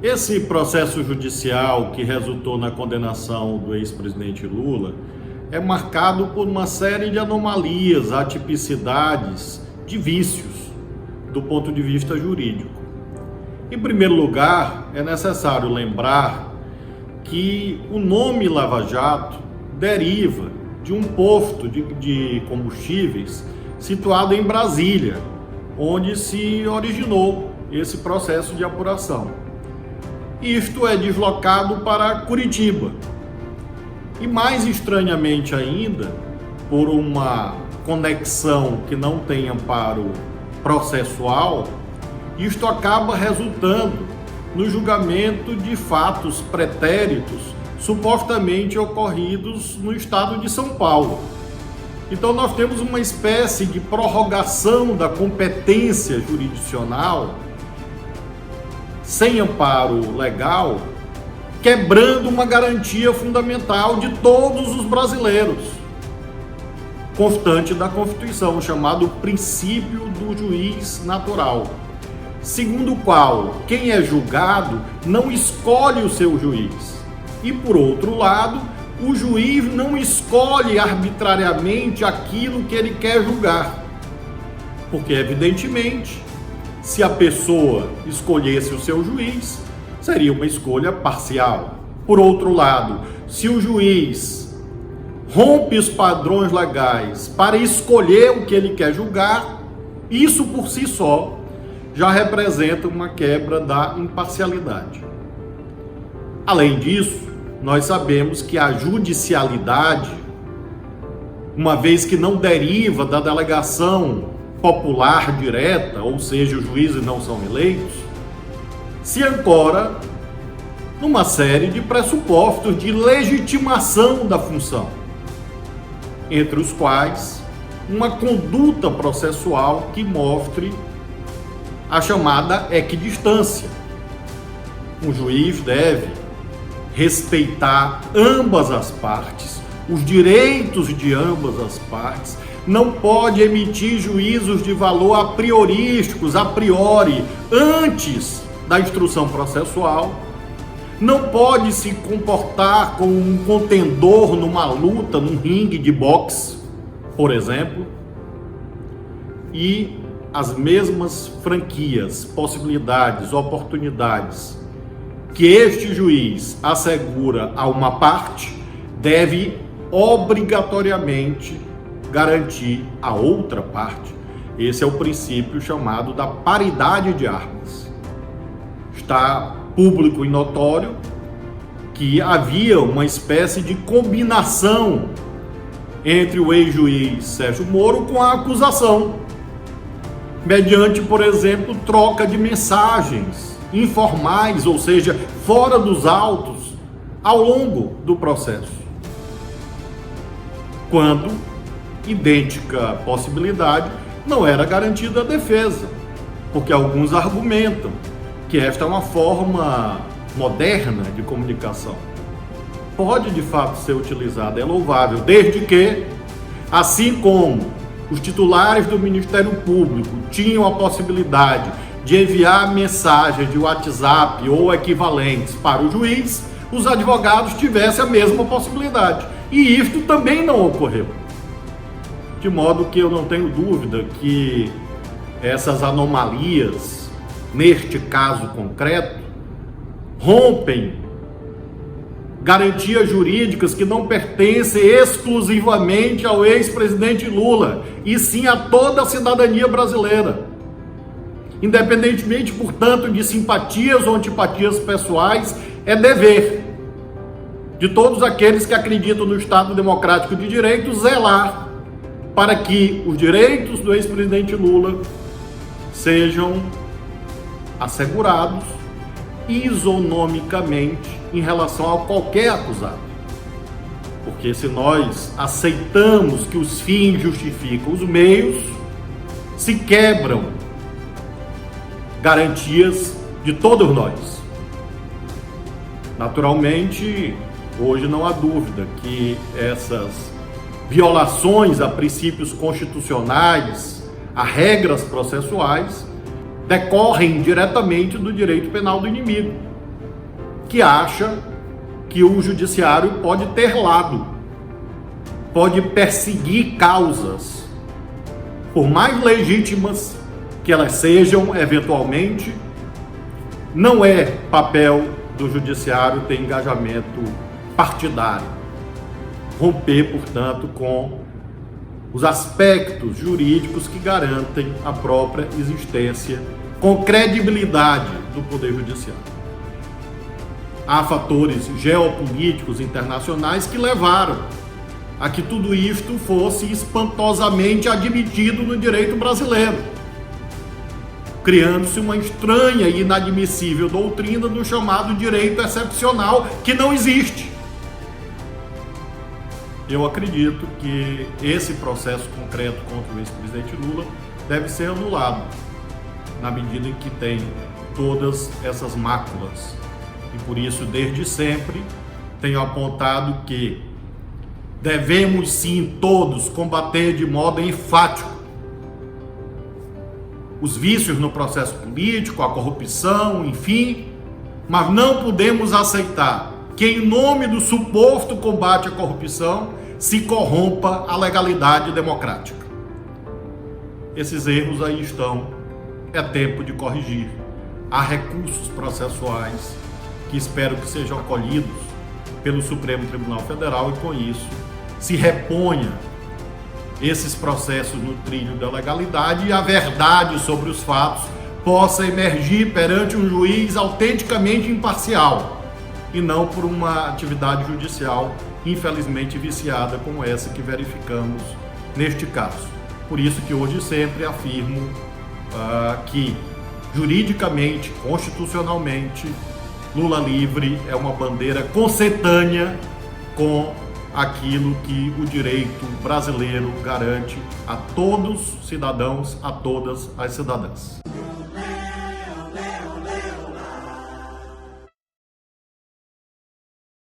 Esse processo judicial que resultou na condenação do ex-presidente Lula é marcado por uma série de anomalias, atipicidades, de vícios do ponto de vista jurídico. Em primeiro lugar, é necessário lembrar que o nome Lava Jato deriva de um posto de combustíveis situado em Brasília, onde se originou esse processo de apuração. Isto é deslocado para Curitiba. E mais estranhamente ainda, por uma conexão que não tem amparo processual, isto acaba resultando no julgamento de fatos pretéritos supostamente ocorridos no estado de São Paulo. Então nós temos uma espécie de prorrogação da competência jurisdicional sem amparo legal, quebrando uma garantia fundamental de todos os brasileiros, constante da Constituição, chamado princípio do juiz natural, segundo o qual quem é julgado não escolhe o seu juiz. E, por outro lado, o juiz não escolhe arbitrariamente aquilo que ele quer julgar. Porque, evidentemente, se a pessoa escolhesse o seu juiz, seria uma escolha parcial. Por outro lado, se o juiz rompe os padrões legais para escolher o que ele quer julgar, isso por si só já representa uma quebra da imparcialidade. Além disso, nós sabemos que a judicialidade, uma vez que não deriva da delegação popular direta, ou seja, os juízes não são eleitos, se ancora numa série de pressupostos de legitimação da função, entre os quais uma conduta processual que mostre a chamada equidistância. O juiz deve respeitar ambas as partes, os direitos de ambas as partes, não pode emitir juízos de valor a priorísticos, a priori, antes da instrução processual, não pode se comportar como um contendor numa luta, num ringue de boxe, por exemplo, e as mesmas franquias, possibilidades, oportunidades que este juiz assegura a uma parte, deve obrigatoriamente garantir a outra parte. Esse é o princípio chamado da paridade de armas. Está público e notório que havia uma espécie de combinação entre o ex-juiz Sérgio Moro com a acusação, mediante, por exemplo, troca de mensagens informais, ou seja, fora dos autos, ao longo do processo. Quando idêntica possibilidade não era garantida a defesa, porque alguns argumentam que esta é uma forma moderna de comunicação. Pode de fato ser utilizada, é louvável, desde que, assim como os titulares do Ministério Público tinham a possibilidade de enviar mensagens de WhatsApp ou equivalentes para o juiz, os advogados tivessem a mesma possibilidade. E isto também não ocorreu. De modo que eu não tenho dúvida que essas anomalias, neste caso concreto, rompem garantias jurídicas que não pertencem exclusivamente ao ex-presidente Lula, e sim a toda a cidadania brasileira. Independentemente, portanto, de simpatias ou antipatias pessoais, é dever de todos aqueles que acreditam no Estado Democrático de Direito zelar para que os direitos do ex-presidente Lula sejam assegurados isonomicamente em relação a qualquer acusado. Porque se nós aceitamos que os fins justificam os meios, se quebram garantias de todos nós. Naturalmente, hoje não há dúvida que essas violações a princípios constitucionais, a regras processuais, decorrem diretamente do direito penal do inimigo. que acha que o judiciário pode ter lado, pode perseguir causas, por mais legítimas que elas sejam, eventualmente. Não é papel do judiciário ter engajamento partidário, romper, portanto, com os aspectos jurídicos que garantem a própria existência com credibilidade do Poder Judiciário. Há fatores geopolíticos internacionais que levaram a que tudo isto fosse espantosamente admitido no direito brasileiro, criando-se uma estranha e inadmissível doutrina do chamado direito excepcional, que não existe. Eu acredito que esse processo concreto contra o ex-presidente Lula deve ser anulado, na medida em que tem todas essas máculas. E por isso, desde sempre, tenho apontado que devemos sim todos combater de modo enfático os vícios no processo político, a corrupção, enfim, mas não podemos aceitar que, em nome do suposto combate à corrupção, se corrompa a legalidade democrática. Esses erros aí estão, é tempo de corrigir. Há recursos processuais que espero que sejam acolhidos pelo Supremo Tribunal Federal e, com isso, se reponha esses processos no trilho da legalidade e a verdade sobre os fatos possa emergir perante um juiz autenticamente imparcial e não por uma atividade judicial infelizmente viciada como essa que verificamos neste caso. Por isso que hoje sempre afirmo que juridicamente, constitucionalmente, Lula livre é uma bandeira consentânea com aquilo que o direito brasileiro garante a todos os cidadãos, a todas as cidadãs.